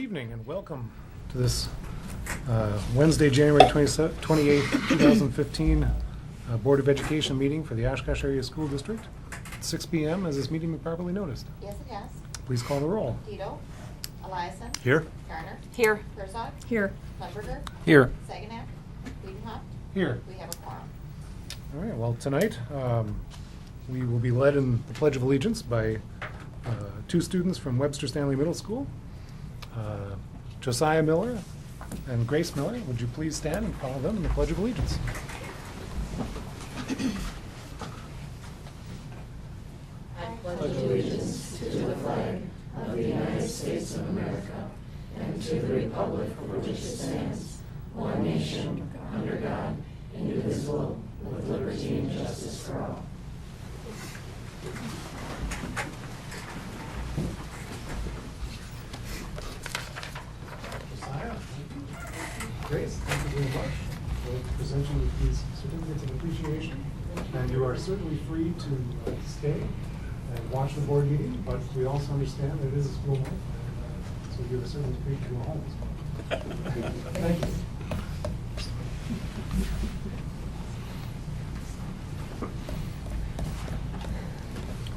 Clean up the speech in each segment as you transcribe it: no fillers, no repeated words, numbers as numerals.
evening and welcome to this Wednesday, January 28th, 2015 Board of Education meeting for the Oshkosh Area School District. At 6 p.m. Has this meeting been properly noticed? Yes, it has. Please call the roll. Tito. Eliason. Here. Garner. Here. Herzog. Here. Lemberger. Here. Saginaw. Wiedenhoff. Here. We have a quorum. All right, well, tonight we will be led in the Pledge of Allegiance by two students from Webster Stanley Middle School, Josiah Miller and Grace Miller. Would you please stand and follow them in the Pledge of Allegiance? I pledge allegiance to the flag of the United States of America and to the republic for which it stands, one nation, under God, indivisible, with liberty and justice for all. Josiah, Grace, thank you very much. We'll present you with these certificates of appreciation, and you are certainly free to stay and watch the board meeting, but we also understand that it is a school night, so you are certainly free to go home as well. Thank you.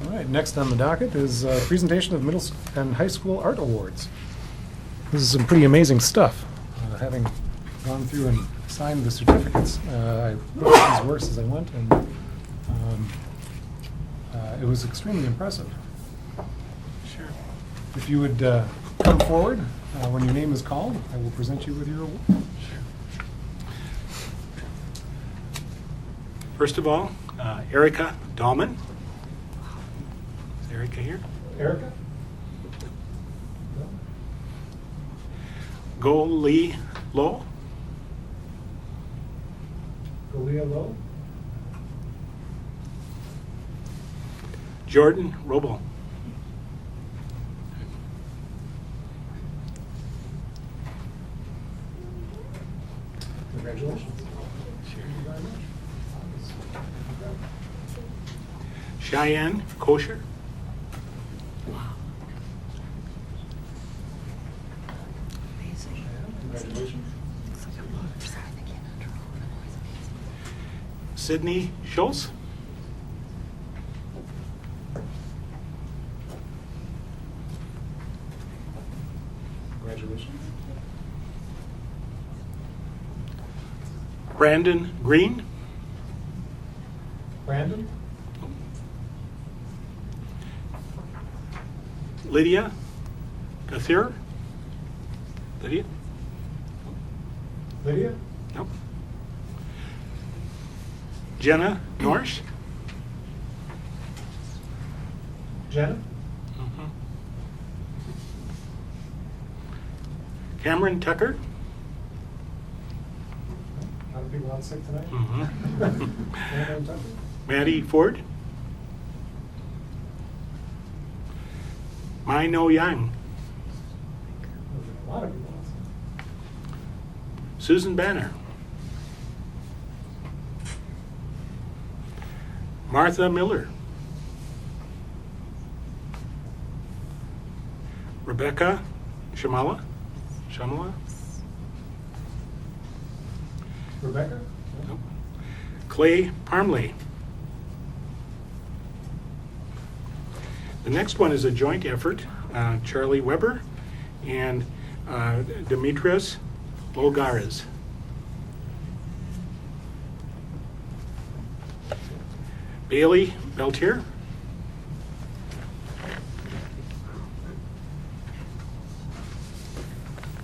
All right, next on the docket is a presentation of middle and high school art awards. This is some pretty amazing stuff. Having gone through and signed the certificates, I looked at these works as I went, and it was extremely impressive. Sure. If you would come forward when your name is called, I will present you with your award. Sure. First of all, Erica Dahlman. Is Erica here? Erica? Go Lee Lowe. Golia Lowe? Jordan Robel. Congratulations. Sure. Thank you very much. Cheyenne Kosher. Congratulations. Sydney Schultz. Congratulations. Brandon Green. Brandon? Lydia Gathir. Lydia? Lydia? Nope. Jenna Norsh. Jenna? Mhm. Cameron Tucker. A lot of people out sick tonight? Mhm. Cameron Tucker? Maddie Ford. Mai No Yang. A lot of people out sick. Susan Banner. Martha Miller. Rebecca Shamala. Rebecca? Nope. Clay Parmley. The next one is a joint effort. Charlie Weber and Demetrius Bulgaris. Bailey Beltier.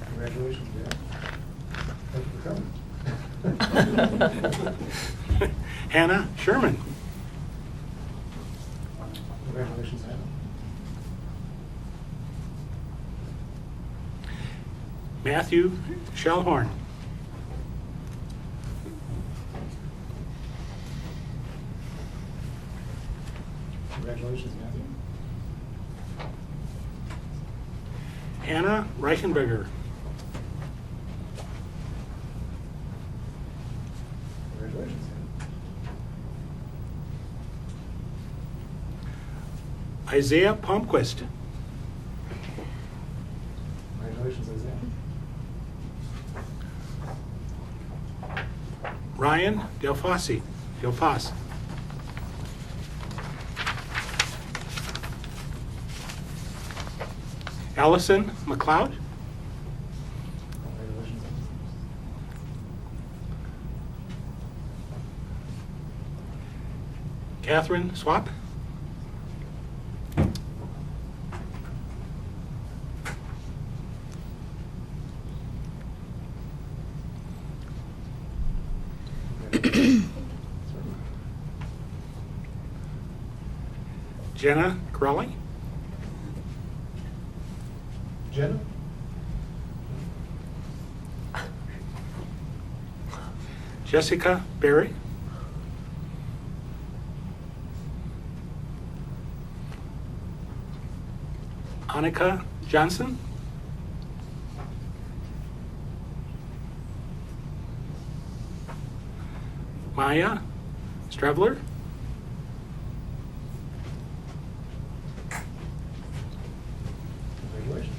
Congratulations, Dan. Thank you for coming. Hannah Sherman. Congratulations, Hannah. Matthew Schellhorn. Congratulations, Matthew. Anna Reichenberger. Congratulations, Hannah. Isaiah Palmquist. Congratulations, Isaiah. Ryan Delfosse. Allison McLeod. Catherine Swap. Jenna Crowley. Jenna? Jessica Berry. Annika Johnson. Maya Stravler. Congratulations.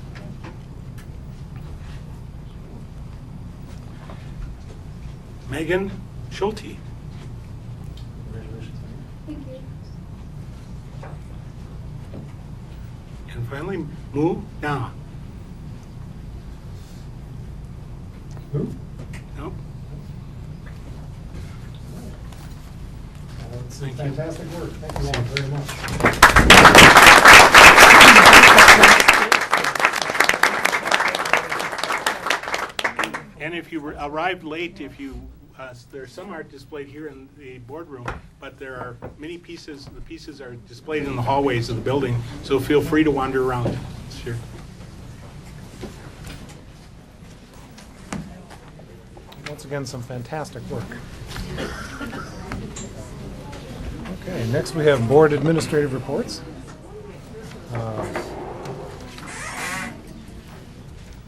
Megan Schulte. Congratulations. Thank you. And finally, Mu Na. Who? No? It's Thank you. fantastic work. Thank you all very much. And if you arrived late, there's some art displayed here in the boardroom, but there are many pieces, the pieces are displayed in the hallways of the building, so feel free to wander around. Sure. Once again, some fantastic work. Okay, next we have board administrative reports.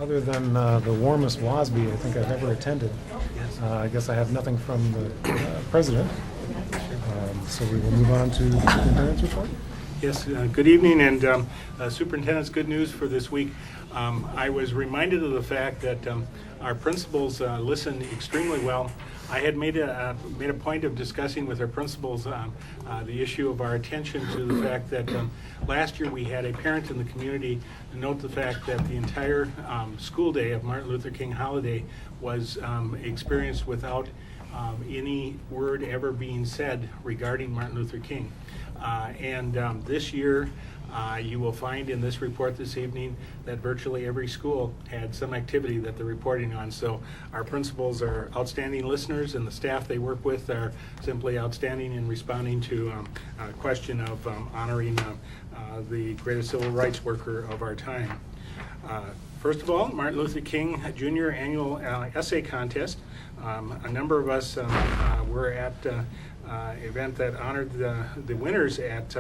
Other than the warmest WASB I think I've ever attended, I guess I have nothing from the president. So we will move on to the superintendent's report. Yes, good evening, and Superintendent's good news for this week. I was reminded of the fact that our principals listen extremely well. I had made a point of discussing with our principals the issue of our attention to the fact that last year we had a parent in the community note the fact that the entire school day of Martin Luther King holiday was experienced without any word ever being said regarding Martin Luther King. And this year, you will find in this report this evening that virtually every school had some activity that they're reporting on. So our principals are outstanding listeners, and the staff they work with are simply outstanding in responding to a question of honoring the greatest civil rights worker of our time. First of all, Martin Luther King Jr. Annual Essay Contest. A number of us were at an event that honored the winners at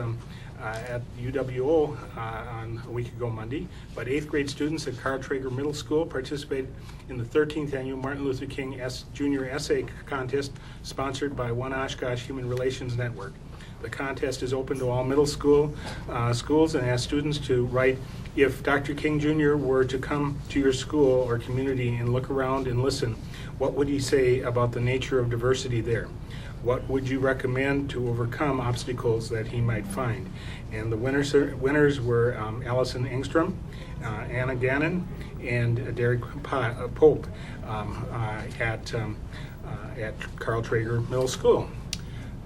UWO on a week ago Monday, but 8th grade students at Carl Trager Middle School participated in the 13th annual Martin Luther King Jr. Essay Contest sponsored by One Oshkosh Human Relations Network. The contest is open to all middle school schools and asks students to write, if Dr. King Jr. were to come to your school or community and look around and listen, what would he say about the nature of diversity there? What would you recommend to overcome obstacles that he might find? And the winners were Allison Engstrom, Anna Gannon, and Derek Pope at Carl Trager Middle School.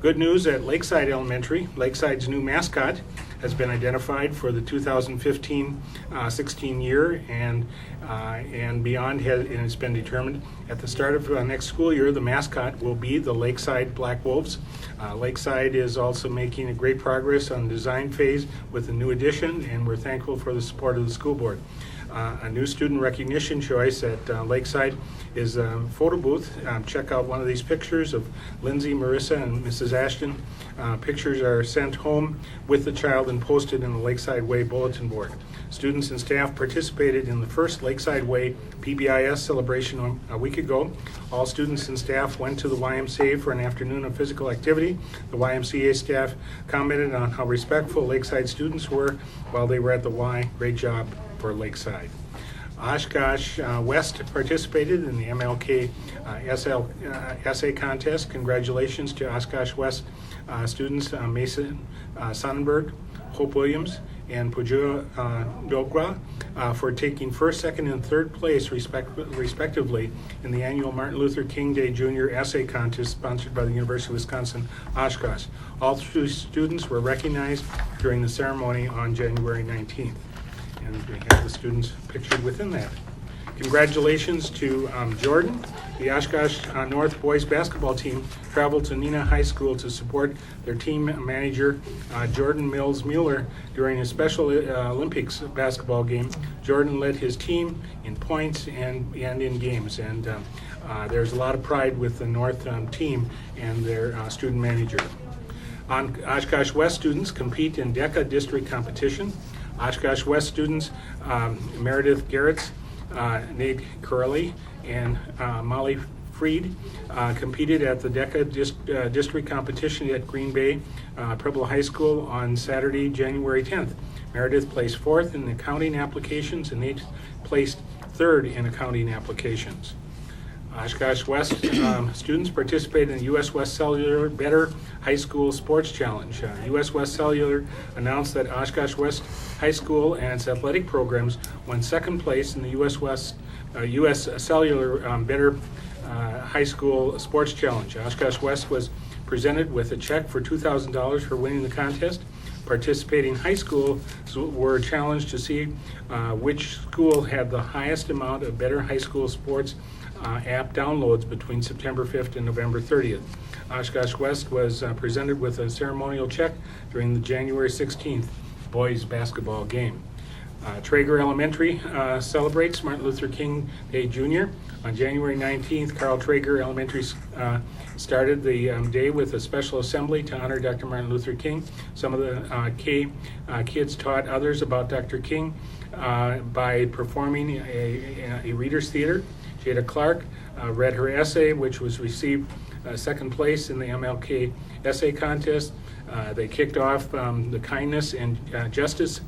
Good news at Lakeside Elementary. Lakeside's new mascot has been identified for the 2015-16 year and beyond, and it's been determined at the start of next school year the mascot will be the Lakeside Black Wolves. Lakeside is also making a great progress on the design phase with a new addition, and we're thankful for the support of the school board. A new student recognition choice at Lakeside is a photo booth. Check out one of these pictures of Lindsay, Marissa, and Mrs. Ashton. Pictures are sent home with the child and posted in the Lakeside Way bulletin board. Students and staff participated in the first Lakeside Way PBIS celebration a week ago. All students and staff went to the YMCA for an afternoon of physical activity. The YMCA staff commented on how respectful Lakeside students were while they were at the Y. Great job for Lakeside. Oshkosh West participated in the MLK essay contest. Congratulations to Oshkosh West students Mason Sonnenberg, Hope Williams, and Pujua Dogwa for taking first, second, and third place respectively in the annual Martin Luther King Day Junior Essay Contest sponsored by the University of Wisconsin Oshkosh. All three students were recognized during the ceremony on January 19th. And we have the students pictured within that. Congratulations to Jordan. The Oshkosh North boys basketball team traveled to Neenah High School to support their team manager, Jordan Mills Mueller, during a Special Olympics basketball game. Jordan led his team in points and in games, and there's a lot of pride with the North team and their student manager. Oshkosh West students compete in DECA district competition. Oshkosh West students Meredith Garretts, Nate Curley, and Molly Freed competed at the DECA district competition at Green Bay Pueblo High School on Saturday, January 10th. Meredith placed fourth in accounting applications and Nate placed third in accounting applications. Oshkosh West students participated in the U.S. West Cellular Better High School Sports Challenge. U.S. West Cellular announced that Oshkosh West High School and its athletic programs won second place in the U.S. Cellular Better High School Sports Challenge. Oshkosh West was presented with a check for $2,000 for winning the contest. Participating high schools were challenged to see which school had the highest amount of Better High School Sports app downloads between September 5th and November 30th. Oshkosh West was presented with a ceremonial check during the January 16th boys basketball game. Trager Elementary celebrates Martin Luther King Day Jr. On January 19th, Carl Trager Elementary started the day with a special assembly to honor Dr. Martin Luther King. Some of the kids taught others about Dr. King by performing a reader's theater. Jada Clark read her essay, which was received second place in the MLK essay contest. They kicked off the Kindness and Justice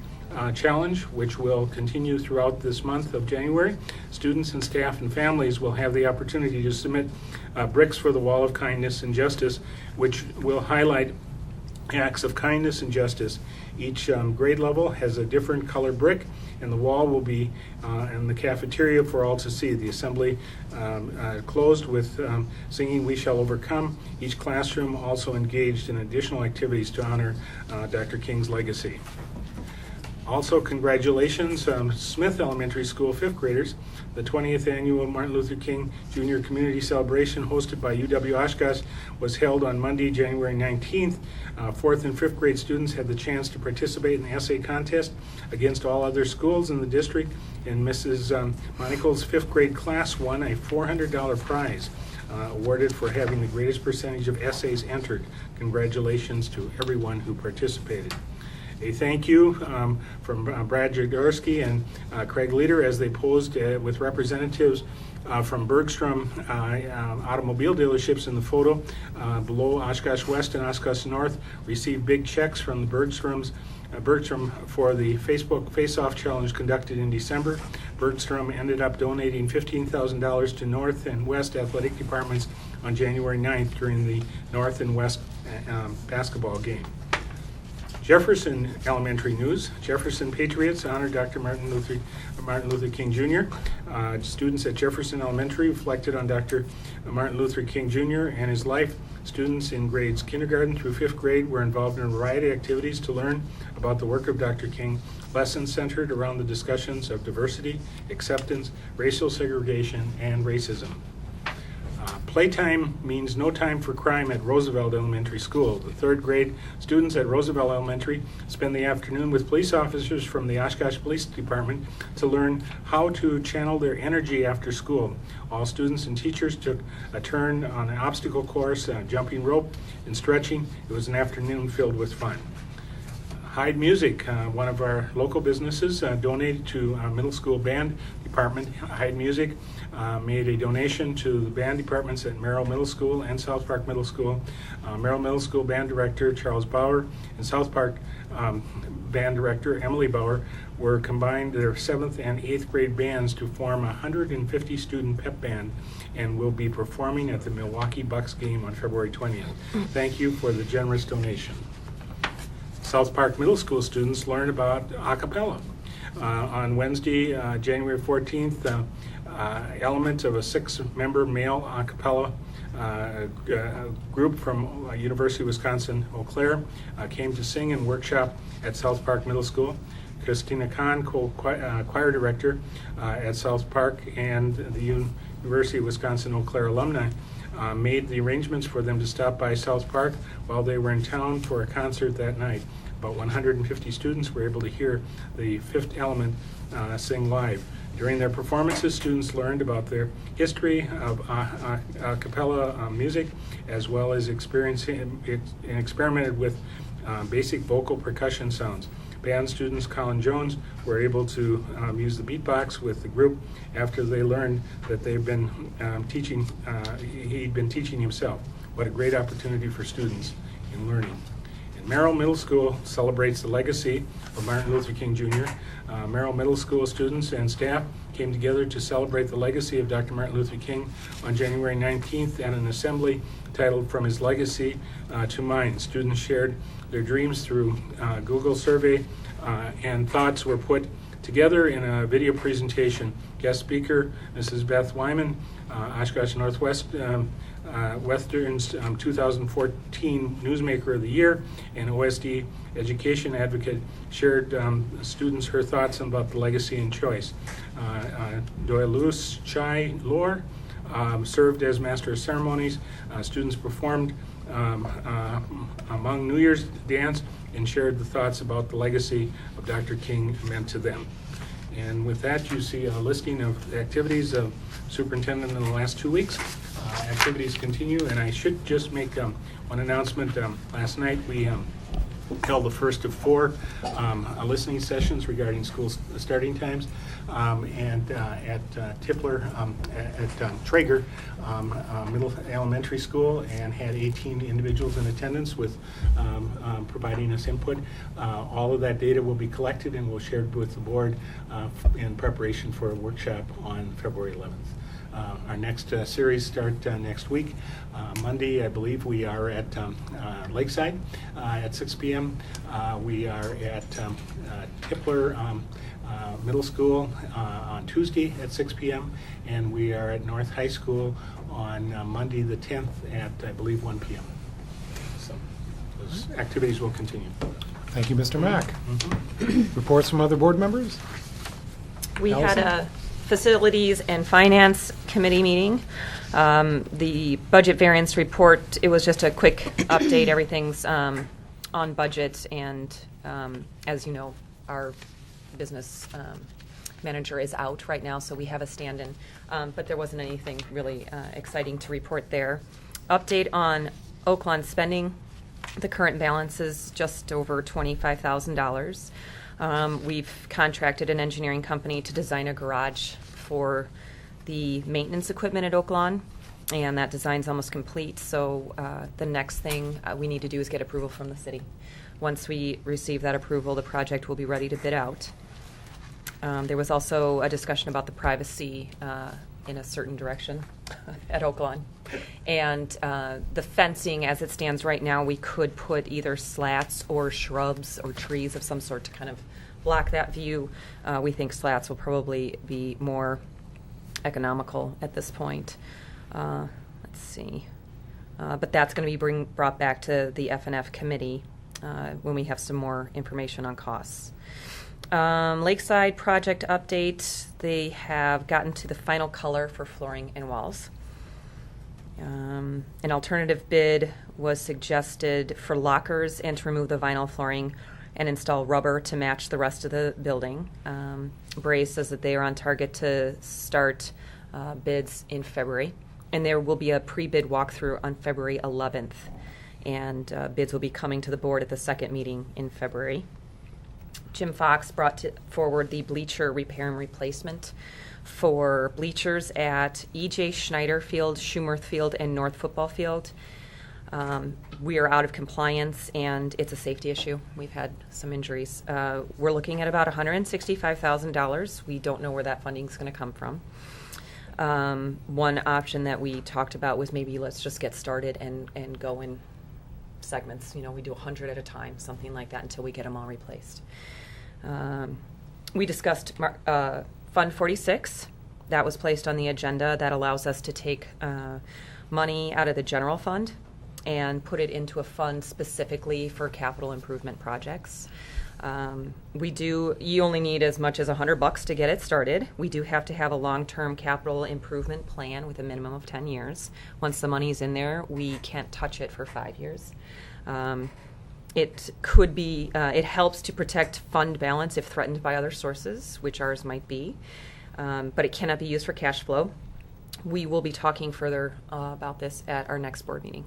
Challenge, which will continue throughout this month of January. Students and staff and families will have the opportunity to submit bricks for the Wall of Kindness and Justice, which will highlight acts of kindness and justice. Each grade level has a different color brick, and the wall will be in the cafeteria for all to see. The assembly closed with singing "We Shall Overcome." Each classroom also engaged in additional activities to honor Dr. King's legacy. Also, congratulations, Smith Elementary School fifth graders. The 20th annual Martin Luther King Jr. Community Celebration hosted by UW Oshkosh was held on Monday, January 19th. Fourth and fifth grade students had the chance to participate in the essay contest against all other schools in the district, and Mrs. Monical's fifth grade class won a $400 prize awarded for having the greatest percentage of essays entered. Congratulations to everyone who participated. A thank you from Brad Jaworski and Craig Leader as they posed with representatives from Bergstrom automobile dealerships in the photo below. Oshkosh West and Oshkosh North received big checks from the Bergstrom for the Facebook Face-Off Challenge conducted in December. Bergstrom ended up donating $15,000 to North and West athletic departments on January 9th during the North and West basketball game. Jefferson Elementary news. Jefferson Patriots honor Dr. Martin Luther King Jr. Students at Jefferson Elementary reflected on Dr. Martin Luther King Jr. and his life. Students in grades kindergarten through fifth grade were involved in a variety of activities to learn about the work of Dr. King. Lessons centered around the discussions of diversity, acceptance, racial segregation, and racism. Playtime means no time for crime at Roosevelt Elementary School. The third grade students at Roosevelt Elementary spend the afternoon with police officers from the Oshkosh Police Department to learn how to channel their energy after school. All students and teachers took a turn on an obstacle course, jumping rope, and stretching. It was an afternoon filled with fun. Hyde Music, one of our local businesses, donated to our middle school band department. Hyde Music made a donation to the band departments at Merrill Middle School and South Park Middle School. Merrill Middle School band director Charles Bauer and South Park band director Emily Bauer were combined their 7th and 8th grade bands to form a 150 student pep band and will be performing at the Milwaukee Bucks game on February 20th. Thank you for the generous donation. South Park Middle School students learned about a cappella. On Wednesday, January 14th, element of a 6-member male a cappella group from University of Wisconsin Eau Claire came to sing and workshop at South Park Middle School. Christina Kahn, choir director at South Park, and the University of Wisconsin Eau Claire alumni made the arrangements for them to stop by South Park while they were in town for a concert that night. About 150 students were able to hear the Fifth Element sing live. During their performances, students learned about their history of a cappella music, as well as experimented with basic vocal percussion sounds. Band students Colin Jones were able to use the beatbox with the group after they learned that they've been he'd been teaching himself. What a great opportunity for students in learning. Merrill Middle School celebrates the legacy of Martin Luther King Jr. Merrill Middle School students and staff came together to celebrate the legacy of Dr. Martin Luther King on January 19th at an assembly titled From His Legacy to Mine. Students shared their dreams through Google survey and thoughts were put together in a video presentation. Guest speaker, Mrs. Beth Wyman, Oshkosh Northwest Western's 2014 Newsmaker of the Year and OSD Education Advocate, shared students her thoughts about the legacy and choice. Doyle Lewis Chai Lore served as Master of Ceremonies. Students performed among New Year's dance and shared the thoughts about the legacy of Dr. King meant to them. And with that, you see a listing of the activities of superintendent in the last 2 weeks. Activities continue, and I should just make one announcement. Last night we held the first of 4 listening sessions regarding school starting times, and at Tippler, at Trager Middle Elementary School, and had 18 individuals in attendance with providing us input. All of that data will be collected and we'll share it with the board in preparation for a workshop on February 11th. Our next series start next week. Monday, I believe, we are at Lakeside at 6 p.m. We are at Tippler Middle School on Tuesday at 6 p.m. And we are at North High School on Monday the 10th at, I believe, 1 p.m. So those activities will continue. Thank you, Mr. Mack. Reports from other board members? We Allison? had a Facilities and Finance Committee meeting. The budget variance report, it was just a quick update. Everything's on budget, and as you know, our business manager is out right now, so we have a stand-in. But there wasn't anything really exciting to report there. Update on Oaklawn spending. The current balance is just over $25,000. We've contracted an engineering company to design a garage for the maintenance equipment at Oaklawn, and that design's almost complete. So the next thing we need to do is get approval from the city. Once we receive that approval, the project will be ready to bid out. There was also a discussion about the privacy in a certain direction at Oaklawn. And the fencing, as it stands right now, we could put either slats or shrubs or trees of some sort to kind of block that view. We think slats will probably be more economical at this point. Let's see. But that's going to be brought back to the F&F committee when we have some more information on costs. Lakeside project update. They have gotten to the final color for flooring and walls. An alternative bid was suggested for lockers and to remove the vinyl flooring and install rubber to match the rest of the building. Braze says that they are on target to start bids in February, and there will be a pre-bid walkthrough on February 11th, and bids will be coming to the board at the second meeting in February. Jim Fox brought forward the bleacher repair and replacement for bleachers at E.J. Schneider Field, Shumerth Field, and North Football Field. We are out of compliance, and it's a safety issue. We've had some injuries. We're looking at about $165,000. We don't know where that funding is going to come from. One option that we talked about was maybe let's just get started and go in segments. You know, we do 100 at a time, something like that, until we get them all replaced. We discussed Fund 46. That was placed on the agenda. That allows us to take money out of the general fund and put it into a fund specifically for capital improvement projects. You only need as much as $100 to get it started. We do have to have a long-term capital improvement plan with a minimum of 10 years. Once the money's in there, we can't touch it for 5 years. It could be, it helps to protect fund balance if threatened by other sources, which ours might be, but it cannot be used for cash flow. We will be talking further about this at our next board meeting.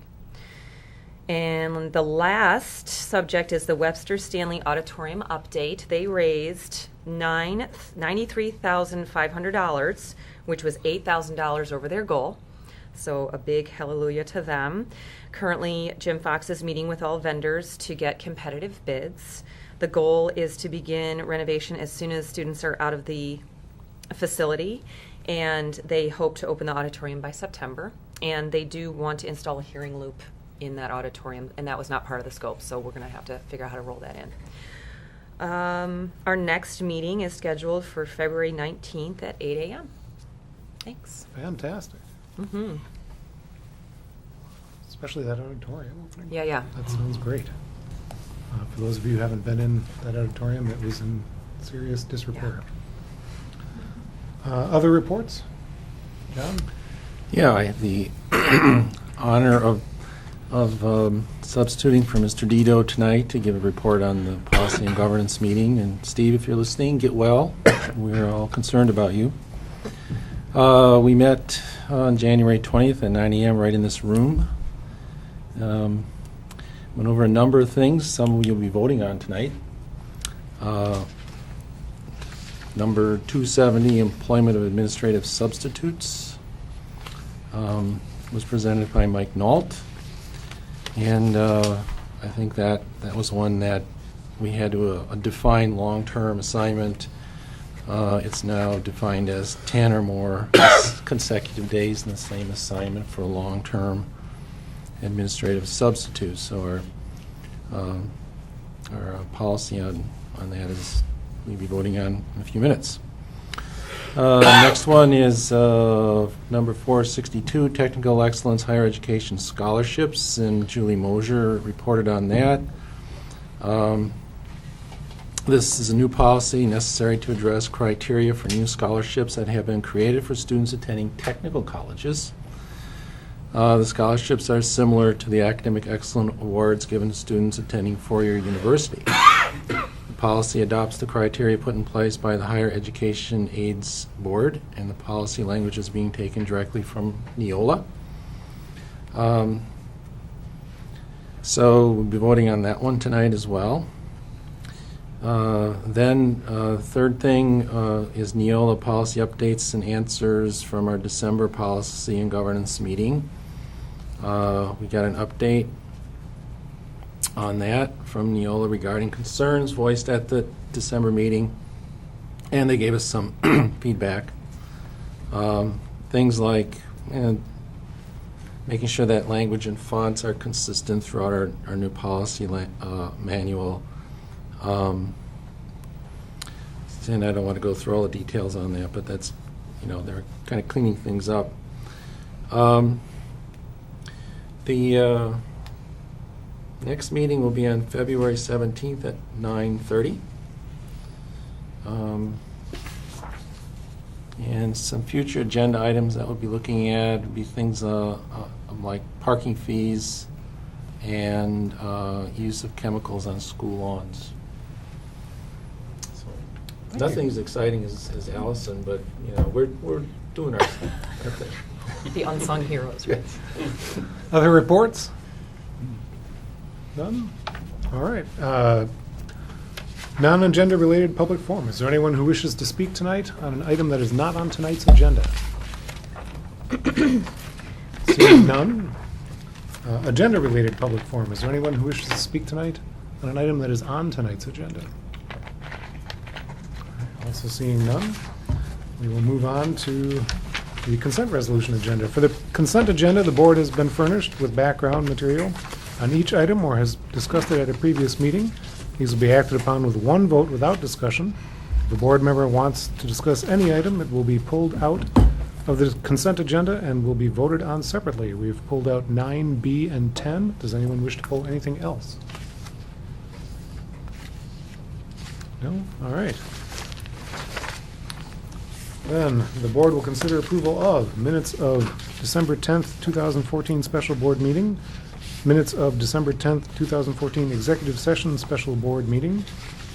And the last subject is the Webster Stanley Auditorium update. They raised $93,500, which was $8,000 over their goal. So a big hallelujah to them. Currently, Jim Fox is meeting with all vendors to get competitive bids. The goal is to begin renovation as soon as students are out of the facility, and they hope to open the auditorium by September. And they do want to install a hearing loop in that auditorium, and that was not part of the scope, so we're going to have to figure out how to roll that in. Our next meeting is scheduled for February 19th at 8 a.m. Thanks. Fantastic. Mm-hmm. Especially that auditorium opening. Yeah. That sounds great. For those of you who haven't been in that auditorium, it was in serious disrepair. Other reports? John? Yeah, I have the honor of substituting for Mr. Dito tonight to give a report on the policy and governance meeting. And Steve, if you're listening, get well. We're all concerned about you. We met on January 20th at 9 a.m. right in this room. Went over a number of things. Some you'll be voting on tonight. Number 270, employment of administrative substitutes, was presented by Mike Nault. And I think that was one that we had to define long-term assignment. It's now defined as 10 or more consecutive days in the same assignment for a long-term administrative substitute. So our policy on that is we'll be voting on in a few minutes. Next one is number 462, Technical Excellence Higher Education Scholarships, and Julie Mosier reported on that. This is a new policy necessary to address criteria for new scholarships that have been created for students attending technical colleges. The scholarships are similar to the Academic Excellence Awards given to students attending four-year university. The policy adopts the criteria put in place by the Higher Education Aids Board, and the policy language is being taken directly from Neola. So we'll be voting on that one tonight as well. Third thing is Neola policy updates and answers from our December policy and governance meeting. We got an update on that from Neola regarding concerns voiced at the December meeting, and they gave us some feedback. Things like making sure that language and fonts are consistent throughout our new policy manual. And I don't want to go through all the details on that, but that's, they're kind of cleaning things up. The next meeting will be on February 17th at 9:30. And some future agenda items that we'll be looking at would be things like parking fees and use of chemicals on school lawns. Nothing as exciting as Allison, but we're doing our thing. The unsung heroes, right? Other reports? None? All right. Non-agenda related public forum. Is there anyone who wishes to speak tonight on an item that is not on tonight's agenda? Seeing none, agenda-related public forum. Is there anyone who wishes to speak tonight on an item that is on tonight's agenda? Also seeing none, we will move on to the consent resolution agenda. For the consent agenda, the board has been furnished with background material on each item or has discussed it at a previous meeting. These will be acted upon with one vote without discussion. If a board member wants to discuss any item, it will be pulled out of the consent agenda and will be voted on separately. We've pulled out 9B and 10. Does anyone wish to pull anything else? No? All right. Then the board will consider approval of minutes of December 10th, 2014 special board meeting, minutes of December 10th, 2014 executive session special board meeting,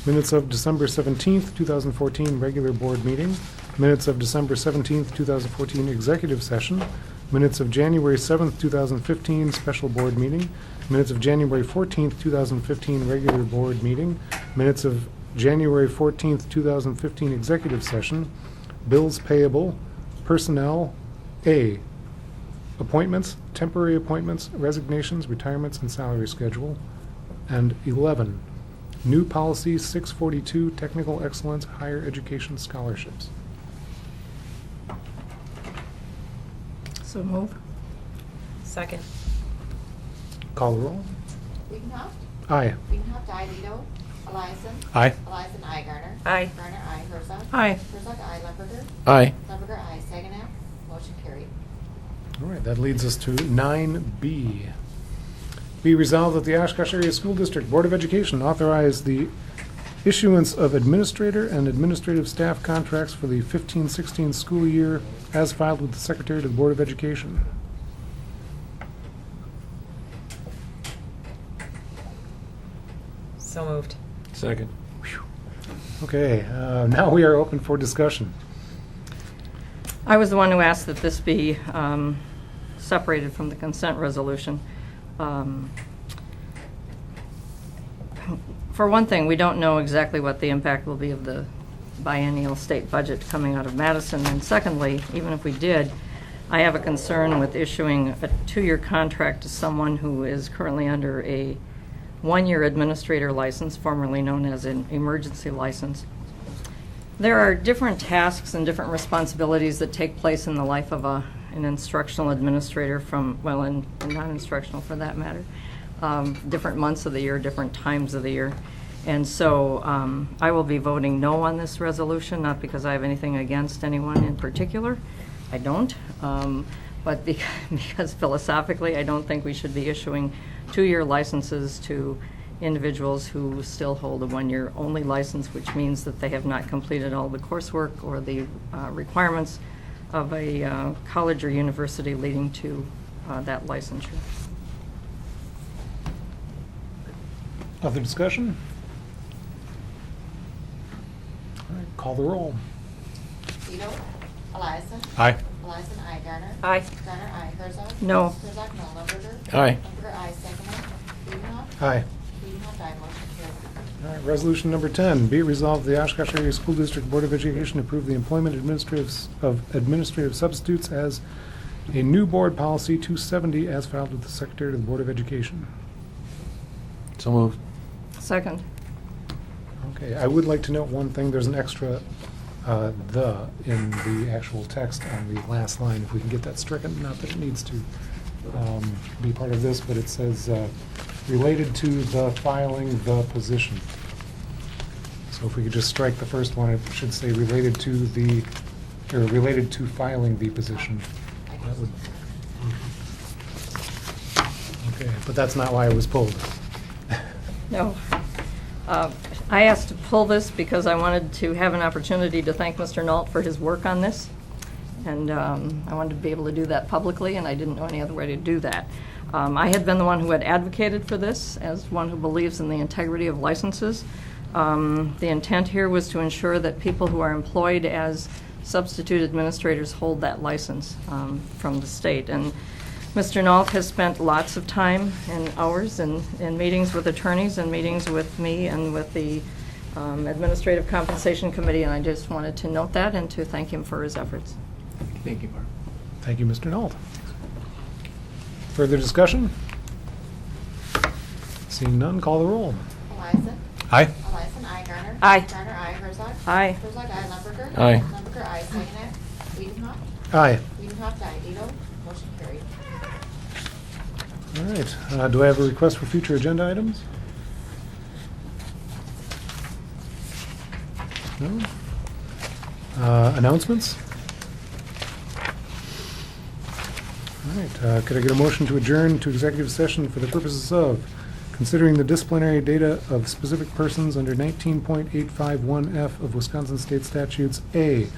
minutes of December 17th, 2014 regular board meeting, minutes of December 17th, 2014 executive session, minutes of January 7th, 2015 special board meeting, minutes of January 14th, 2015 regular board meeting, minutes of January 14th, 2015 executive session, bills payable, personnel, A, appointments, temporary appointments, resignations, retirements, and salary schedule, and 11, new policy 642, technical excellence, higher education scholarships. So move. Second. Call the roll. Wiedenhoff? Aye. Wiedenhoff, aye. Vito? Eliason? Aye. Eliason, aye. Garner? Aye. Garner, aye. Herzog? Aye. Herzog, aye. Lemberger? Aye. Lemberger, aye. Saginaw? Motion carried. All right, that leads us to 9B. Be resolved that the Oshkosh Area School District Board of Education authorize the issuance of administrator and administrative staff contracts for the 15-16 school year as filed with the Secretary to the Board of Education. So moved. Second. Okay, now we are open for discussion. I was the one who asked that this be separated from the consent resolution. For one thing, we don't know exactly what the impact will be of the biennial state budget coming out of Madison. And secondly, even if we did, I have a concern with issuing a 2-year contract to someone who is currently under a 1-year administrator license, formerly known as an emergency license. There are different tasks and different responsibilities that take place in the life of an instructional administrator and non-instructional for that matter, different months of the year, different times of the year. And so I will be voting no on this resolution, not because I have anything against anyone in particular. I don't. But because philosophically, I don't think we should be issuing 2-year licenses to individuals who still hold a 1-year only license, which means that they have not completed all the coursework or the requirements of a college or university leading to that licensure. Other discussion? All right, call the roll. Vito? Eliason? Aye. Eliason, aye. Garner? Aye. Garner, aye. Herzog? No. Herzog, no. Lemberger? Aye. Lemberger, aye. Saginaw? Wiedenhoff? Aye. Wiedenhoff, aye. Motion carried. All right, resolution number 10, be it resolved the Oshkosh Area School District Board of Education approve the employment of administrative substitutes as a new board policy 270 as filed with the Secretary of the Board of Education. So moved. Second. Okay, I would like to note one thing. There's an extra "the" in the actual text on the last line. If we can get that stricken, not that it needs to be part of this, but it says related to the filing the position. So if we could just strike the first one, it should say related to the, or related to filing the position. That would. Okay, but that's not why it was pulled. No. I asked to pull this because I wanted to have an opportunity to thank Mr. Nault for his work on this. And I wanted to be able to do that publicly, and I didn't know any other way to do that. I had been the one who had advocated for this as one who believes in the integrity of licenses. The intent here was to ensure that people who are employed as substitute administrators hold that license from the state. And Mr. Nault has spent lots of time and hours in meetings with attorneys and meetings with me and with the Administrative Compensation Committee, and I just wanted to note that and to thank him for his efforts. Thank you, Barb. Thank you, Mr. Nault. Further discussion? Seeing none, call the roll. Eliason. Aye. Eliason, aye. Garner. Aye. Garner, aye. Herzog. Aye. Herzog, aye. Lumberger. Aye. Lumberger, aye. Saginaw. Wiedenhoff. Aye. Wiedenhoff, aye. Vito. Motion carried. All right. Do I have a request for future agenda items? No? Announcements? All right. Could I get a motion to adjourn to executive session for the purposes of considering the disciplinary data of specific persons under 19.851F of Wisconsin State Statutes? A,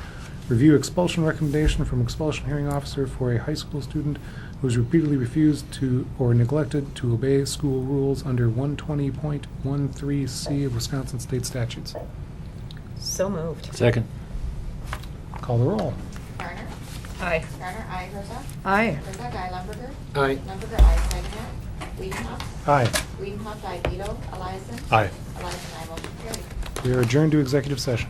review expulsion recommendation from expulsion hearing officer for a high school student who has repeatedly refused to or neglected to obey school rules under 120.13C of Wisconsin State Statutes. So moved. Second. Call the roll. Garner. Aye. Garner, aye. Herzog. Aye. Herzog, aye. Lumberger. Aye. Lumberger, aye. Saginaw. Wiedenhoff. Aye. Wiedenhoff, aye. Vito. Eliason. Aye. Eliason, aye. Motion carried. We are adjourned to executive session.